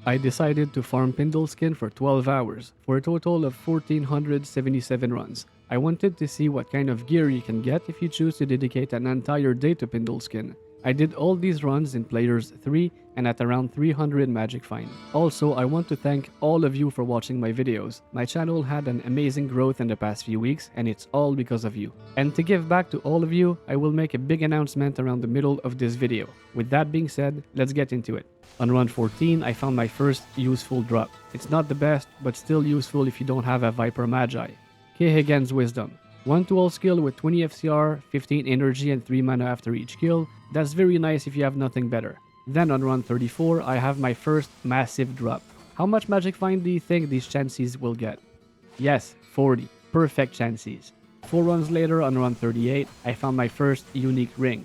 I decided to farm Pindleskin for 12 hours, for a total of 1477 runs. I wanted to see what kind of gear you can get if you choose to dedicate an entire day to Pindleskin. I did all these runs in Players 3 and at around 300 magic find. Also, I want to thank all of you for watching my videos. My channel had an amazing growth in the past few weeks and it's all because of you. And to give back to all of you, I will make a big announcement around the middle of this video. With that being said, let's get into it. On run 14, I found my first useful drop. It's not the best, but still useful if you don't have a Viper Magi. Kehagan's Wisdom. 1 to all skill with 20 FCR, 15 energy and 3 mana after each kill. That's very nice if you have nothing better. Then on run 34, I have my first massive drop. How much magic find do you think these chances will get? Yes, 40. Perfect chances. 4 runs later on run 38, I found my first unique ring.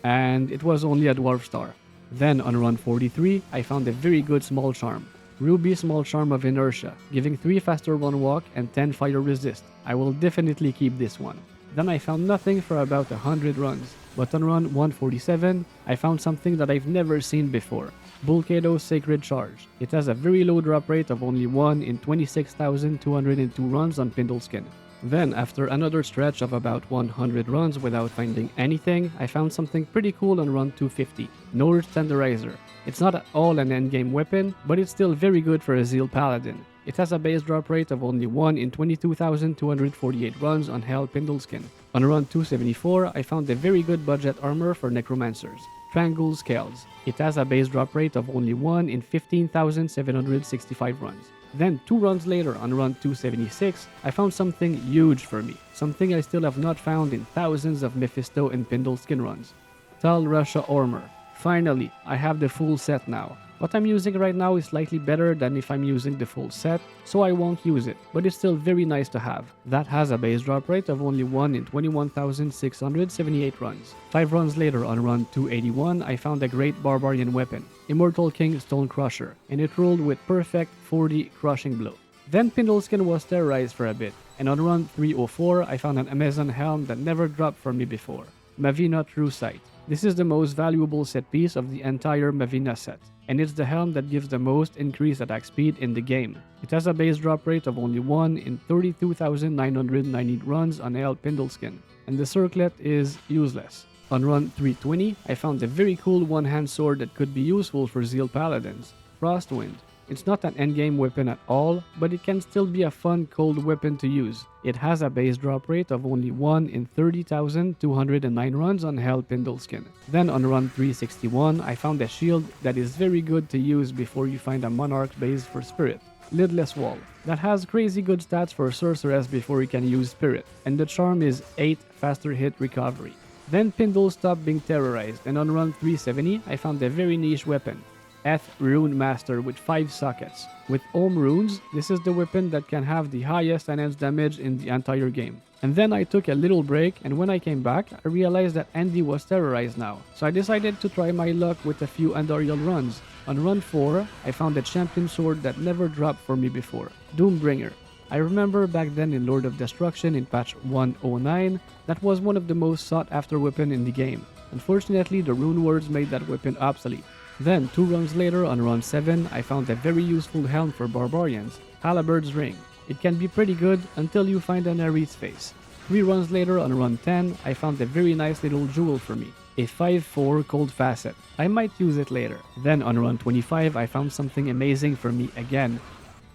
And it was only a dwarf star. Then on run 43, I found a very good small charm. Ruby Small Charm of Inertia, giving 3 faster run walk and 10 fire resist. I will definitely keep this one. Then I found nothing for about 100 runs. But on run 147, I found something that I've never seen before. Bulkado's Sacred Charge. It has a very low drop rate of only 1 in 26,202 runs on Pindleskin. Then, after another stretch of about 100 runs without finding anything, I found something pretty cool on run 250, Norse Tenderizer. It's not at all an endgame weapon, but it's still very good for a Zeal Paladin. It has a base drop rate of only 1 in 22,248 runs on Hell Pindleskin. On run 274, I found a very good budget armor for Necromancers, Triangle Scales. It has a base drop rate of only 1 in 15,765 runs. Then 2 runs later on run 276, I found something huge for me, something I still have not found in thousands of Mephisto and Pindleskin runs. Tal Russia Armor. Finally, I have the full set now. What I'm using right now is slightly better than if I'm using the full set, so I won't use it, but it's still very nice to have. That has a base drop rate of only 1 in 21,678 runs. 5 runs later on run 281, I found a great barbarian weapon, Immortal King Stone Crusher, and it rolled with perfect 40 crushing blow. Then Pindleskin was terrorized for a bit, and on run 304, I found an Amazon helm that never dropped for me before, Mavina True Sight. This is the most valuable set piece of the entire Mavina set, and it's the helm that gives the most increased attack speed in the game. It has a base drop rate of only 1 in 32,990 runs on El Pindleskin, and the circlet is useless. On run 320, I found a very cool one-hand sword that could be useful for Zeal Paladins, Frostwind. It's not an endgame weapon at all, but it can still be a fun cold weapon to use. It has a base drop rate of only 1 in 30,209 runs on Hell Pindleskin. Then on run 361, I found a shield that is very good to use before you find a Monarch base for Spirit. Lidless Wall. That has crazy good stats for Sorceress before you can use Spirit, and the charm is 8 faster hit recovery. Then Pindle stopped being terrorized, and on run 370, I found a very niche weapon. Eth Rune Master with 5 sockets. With Ohm Runes, this is the weapon that can have the highest enhanced damage in the entire game. And then I took a little break, and when I came back, I realized that Andy was terrorized now. So I decided to try my luck with a few Andariel runs. On run 4, I found a champion sword that never dropped for me before, Doombringer. I remember back then in Lord of Destruction in patch 109, that was one of the most sought after weapon in the game. Unfortunately, the rune words made that weapon obsolete. Then, 2 runs later on run 7, I found a very useful helm for barbarians, Halberd's Ring. It can be pretty good until you find an Ares face. 3 runs later on run 10, I found a very nice little jewel for me, a 5/4 Cold Facet. I might use it later. Then on run 25, I found something amazing for me again.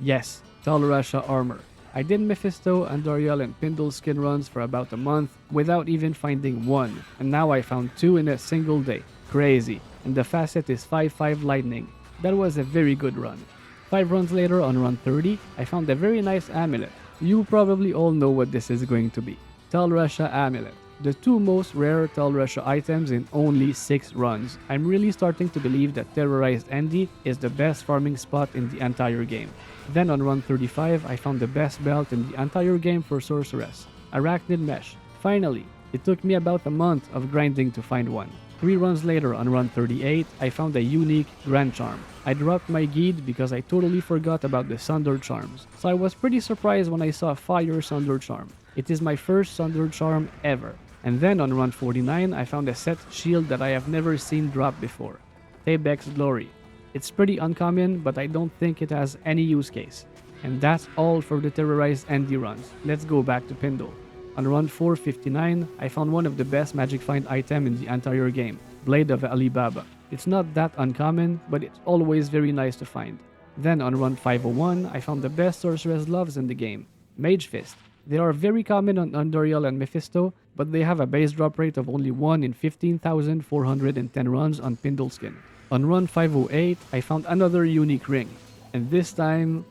Yes, Tal Russia Armor. I did Mephisto, Andariel, and Pindleskin runs for about a month without even finding one, and now I found 2 in a single day. Crazy. And the facet is 5/5 Lightning. That was a very good run. 5 runs later on run 30, I found a very nice amulet. You probably all know what this is going to be. Tal Russia Amulet. The 2 most rare Tal Russia items in only 6 runs. I'm really starting to believe that Terrorized Andy is the best farming spot in the entire game. Then on run 35, I found the best belt in the entire game for Sorceress, Arachnid Mesh. Finally, it took me about a month of grinding to find one. 3 runs later on run 38, I found a unique Grand Charm. I dropped my Guide because I totally forgot about the Sunder Charms, so I was pretty surprised when I saw Fire Sunder Charm. It is my first Sunder Charm ever. And then on run 49, I found a set shield that I have never seen drop before, Thebek's Glory. It's pretty uncommon, but I don't think it has any use case. And that's all for the terrorized ND runs. Let's go back to Pindle. On run 459, I found one of the best magic find item in the entire game, Blade of Alibaba. It's not that uncommon, but it's always very nice to find. Then on run 501, I found the best sorceress gloves in the game, Mage Fist. They are very common on Unduriel and Mephisto, but they have a base drop rate of only 1 in 15,410 runs on Pindleskin. On run 508, I found another unique ring, and this time,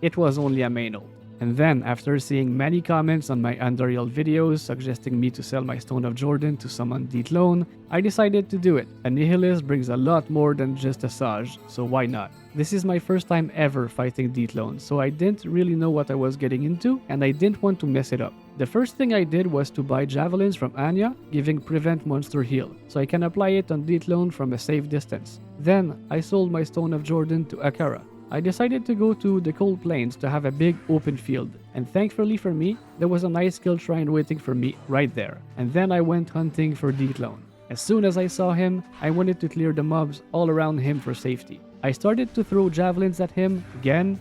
it was only a Maino. And then, after seeing many comments on my Unduriel videos suggesting me to sell my Stone of Jordan to summon Deathlone, I decided to do it. A Nihilist brings a lot more than just a Sage, so why not? This is my first time ever fighting Deathlone, so I didn't really know what I was getting into, and I didn't want to mess it up. The first thing I did was to buy javelins from Anya, giving Prevent Monster Heal, so I can apply it on Deathlone from a safe distance. Then, I sold my Stone of Jordan to Akara. I decided to go to the Cold Plains to have a big open field, and thankfully for me, there was a nice skill shrine waiting for me right there, and then I went hunting for Deathlone. As soon as I saw him, I wanted to clear the mobs all around him for safety. I started to throw javelins at him again,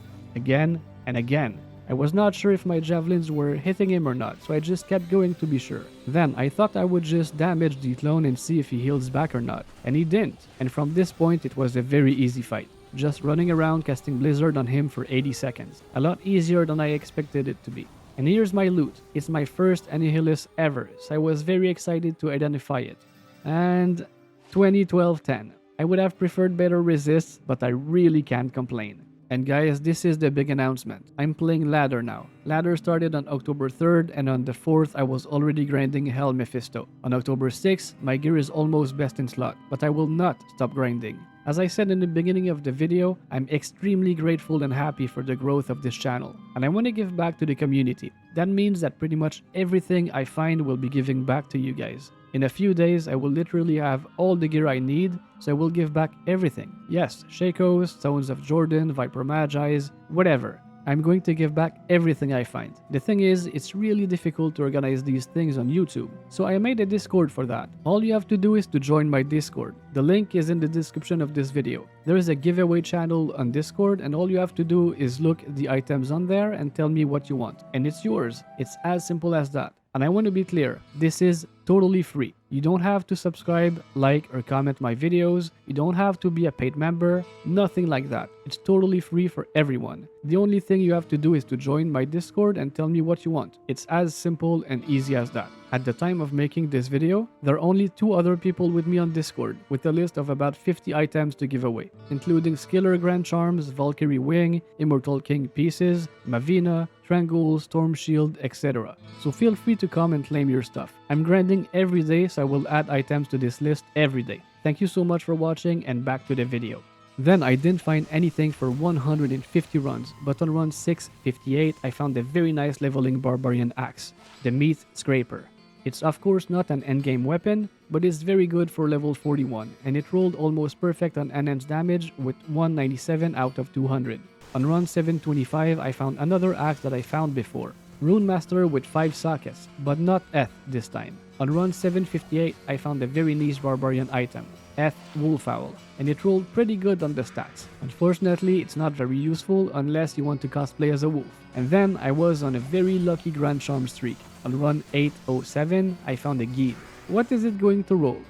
and again. I was not sure if my javelins were hitting him or not, so I just kept going to be sure. Then I thought I would just damage Deathlone and see if he heals back or not, and he didn't, and from this point it was a very easy fight. Just running around casting Blizzard on him for 80 seconds. A lot easier than I expected it to be. And here's my loot. It's my first Annihilus ever, so I was very excited to identify it. And 2012-10. I would have preferred better resists, but I really can't complain. And guys, this is the big announcement. I'm playing Ladder now. Ladder started on October 3rd, and on the 4th I was already grinding Hell Mephisto. On October 6th, my gear is almost best in slot, but I will not stop grinding. As I said in the beginning of the video, I'm extremely grateful and happy for the growth of this channel, and I want to give back to the community. That means that pretty much everything I find will be giving back to you guys. In a few days, I will literally have all the gear I need, so I will give back everything. Yes, Shakos, Stones of Jordan, Viper Magi's, whatever. I'm going to give back everything I find. The thing is, it's really difficult to organize these things on YouTube, so I made a Discord for that. All you have to do is to join my Discord. The link is in the description of this video. There is a giveaway channel on Discord, and all you have to do is look at the items on there and tell me what you want, and it's yours. It's as simple as that. And I want to be clear, this is totally free. You don't have to subscribe, like, or comment my videos. You don't have to be a paid member, nothing like that. It's totally free for everyone. The only thing you have to do is to join my Discord and tell me what you want. It's as simple and easy as that. At the time of making this video, there are only 2 other people with me on Discord, with a list of about 50 items to give away, including Skiller Grand Charms, Valkyrie Wing, Immortal King Pieces, Mavina, Trangul, Storm Shield, etc. So feel free to come and claim your stuff. I'm grinding every day, so I will add items to this list every day. Thank you so much for watching, and back to the video. Then I didn't find anything for 150 runs, but on run 658 I found a very nice leveling barbarian axe, the Meat Scraper. It's of course not an endgame weapon, but it's very good for level 41, and it rolled almost perfect on enhanced damage with 197 out of 200. On run 725 I found another axe that I found before, Rune Master with 5 sockets, but not Eth this time. On run 758 I found a very niche barbarian item, Eth Wolfowl, and it rolled pretty good on the stats. Unfortunately, it's not very useful unless you want to cosplay as a wolf. And then I was on a very lucky Grand Charm streak. On run 807 I found a Geed. What is it going to roll?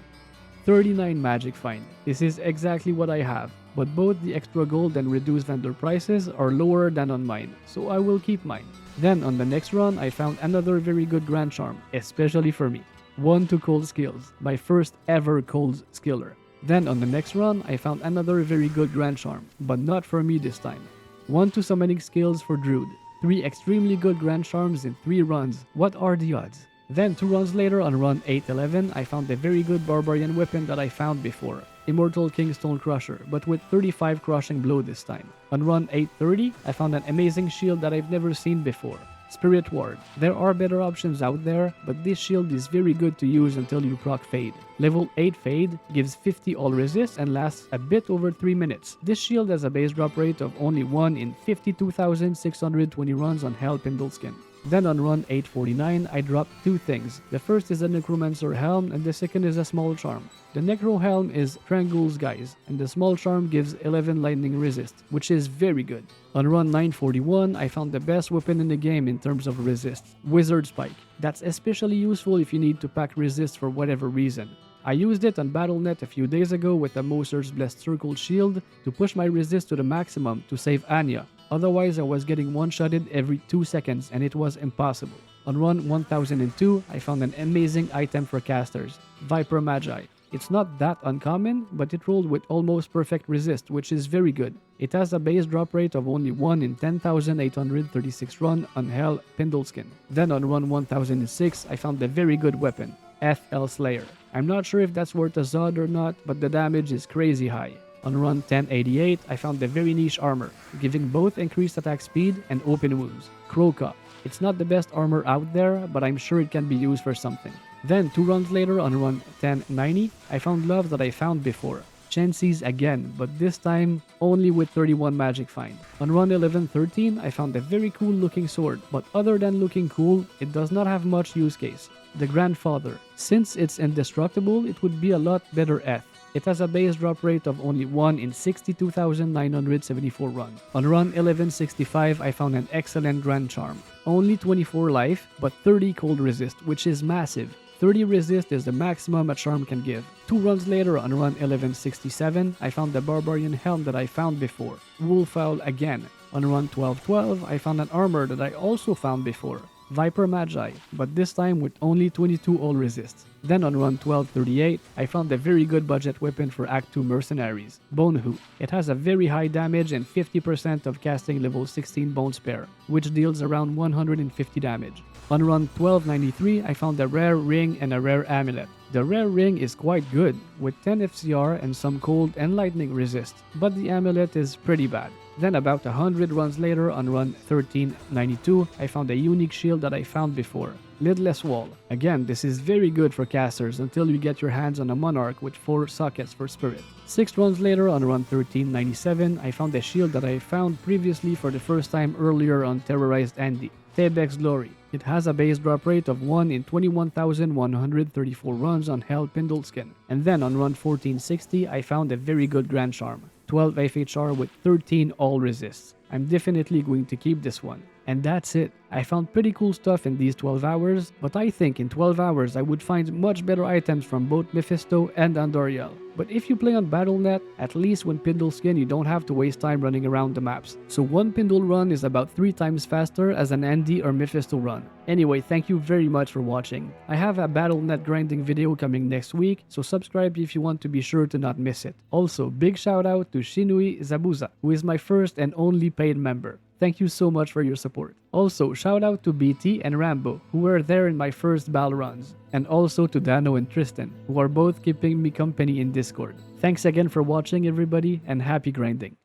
39 magic find. This is exactly what I have, but both the extra gold and reduced vendor prices are lower than on mine, so I will keep mine. Then on the next run I found another very good Grand Charm, especially for me. 1 to Cold Skills, my first ever Cold Skiller. Then on the next run I found another very good Grand Charm, but not for me this time. 1 to Summoning Skills for Druid. 3 extremely good Grand Charms in 3 runs. What are the odds? Then 2 runs later on run 811 I found a very good barbarian weapon that I found before, Immortal King Stone Crusher, but with 35 crushing blow this time. On run 830 I found an amazing shield that I've never seen before, Spirit Ward. There are better options out there, but this shield is very good to use until you proc Fade. Level 8 Fade gives 50 all resist and lasts a bit over 3 minutes. This shield has a base drop rate of only 1 in 52,620 runs on Hell Pindleskin. Then on run 849, I dropped two things. The first is a Necromancer Helm and the second is a small charm. The Necro Helm is Trangle's Guise, and the small charm gives 11 lightning resist, which is very good. On run 941, I found the best weapon in the game in terms of resist, Wizard Spike. That's especially useful if you need to pack resist for whatever reason. I used it on Battle.net a few days ago with a Moser's Blessed Circle shield to push my resist to the maximum to save Anya. Otherwise, I was getting one-shotted every 2 seconds and it was impossible. On run 1002, I found an amazing item for casters, Viper Magi. It's not that uncommon, but it rolled with almost perfect resist, which is very good. It has a base drop rate of only 1 in 10,836 run on Hell Pindleskin. Then on run 1006, I found a very good weapon, FL Slayer. I'm not sure if that's worth a Zod or not, but the damage is crazy high. On run 1088, I found a very niche armor, giving both increased attack speed and open wounds, Croca. It's not the best armor out there, but I'm sure it can be used for something. Then 2 runs later on run 1090, I found love that I found before, Chancy's again, but this time only with 31 magic find. On run 1113, I found a very cool looking sword, but other than looking cool, it does not have much use case. The Grandfather. Since it's indestructible, it would be a lot better F. It has a base drop rate of only 1 in 62,974 run. On run 1165, I found an excellent Grand Charm. Only 24 life, but 30 cold resist, which is massive. 30 resist is the maximum a charm can give. 2 runs later on run 1167, I found the Barbarian Helm that I found before, Wolfowl again. On run 1212, I found an armor that I also found before, Viper Magi, but this time with only 22 all resists. Then on run 1238, I found a very good budget weapon for Act 2 Mercenaries, Bonehoot. It has a very high damage and 50% of casting level 16 Bone Spare, which deals around 150 damage. On run 1293, I found a rare ring and a rare amulet. The rare ring is quite good, with 10 FCR and some cold and lightning resist, but the amulet is pretty bad. Then about 100 runs later on run 1392, I found a unique shield that I found before, Lidless Wall. Again, this is very good for casters until you get your hands on a Monarch with 4 sockets for Spirit. 6 runs later on run 1397, I found a shield that I found previously for the first time earlier on Terrorized Andy, Thebek's Glory. It has a base drop rate of 1 in 21,134 runs on Hell Pindleskin. And then on run 1460, I found a very good Grand Charm, 12 FHR with 13 all resists. I'm definitely going to keep this one. And that's it. I found pretty cool stuff in these 12 hours, but I think in 12 hours I would find much better items from both Mephisto and Andoriel. But if you play on Battle.net, at least when Pindleskin you don't have to waste time running around the maps. So one Pindle run is about 3 times faster as an Andy or Mephisto run. Anyway, thank you very much for watching. I have a Battle.net grinding video coming next week, so subscribe if you want to be sure to not miss it. Also, big shout out to Shinui Zabuza, who is my first and only paid member. Thank you so much for your support. Also, shout out to BT and Rambo, who were there in my first Bal runs. And also to Dano and Tristan, who are both keeping me company in Discord. Thanks again for watching everybody, and happy grinding.